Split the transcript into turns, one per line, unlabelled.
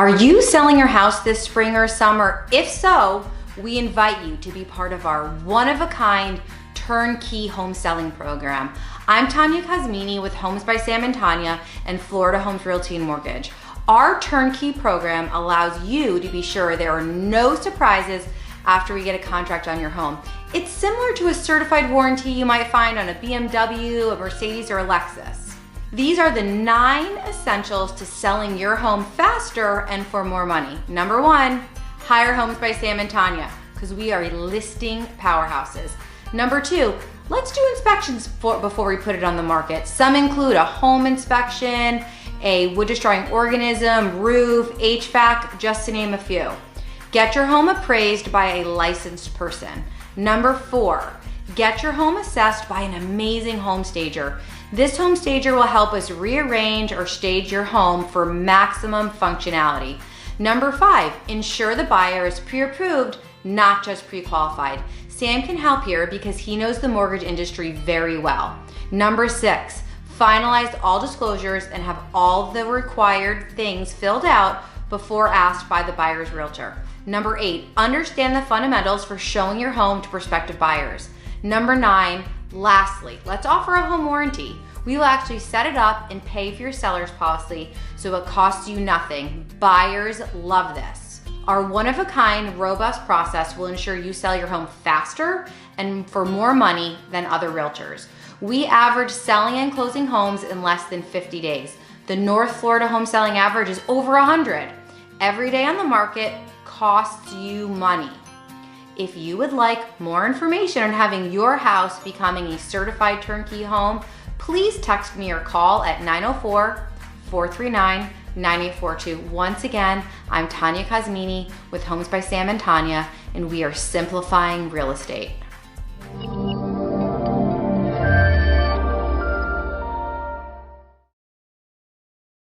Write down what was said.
Are you selling your house this spring or summer? If so, we invite you to be part of our one-of-a-kind turnkey home selling program. I'm Tanya Kazmini with Homes by Sam and Tanya and Florida Homes Realty and Mortgage. Our turnkey program allows you to be sure there are no surprises after we get a contract on your home. It's similar to a certified warranty you might find on a BMW, a Mercedes, or a Lexus. These are the 9 essentials to selling your home faster and for more money. Number 1, hire Homes by Sam and Tanya, because we are listing powerhouses. Number 2, let's do inspections before we put it on the market. Some include a home inspection, a wood destroying organism, roof, HVAC, just to name a few. Get your home appraised by a licensed person. Number 4, get your home assessed by an amazing home stager. This home stager will help us rearrange or stage your home for maximum functionality. Number 5, ensure the buyer is pre-approved, not just pre-qualified. Sam can help here because he knows the mortgage industry very well. Number 6, finalize all disclosures and have all the required things filled out before asked by the buyer's realtor. Number 8, understand the fundamentals for showing your home to prospective buyers. Number 9, lastly, let's offer a home warranty. We will actually set it up and pay for your seller's policy so it costs you nothing. Buyers love this. Our one-of-a-kind, robust process will ensure you sell your home faster and for more money than other realtors. We average selling and closing homes in less than 50 days. The North Florida home selling average is over 100. Every day on the market costs you money. If you would like more information on having your house becoming a certified turnkey home, please text me or call at 904-439-9842. Once again, I'm Tanya Kazmini with Homes by Sam and Tanya, and we are simplifying real estate.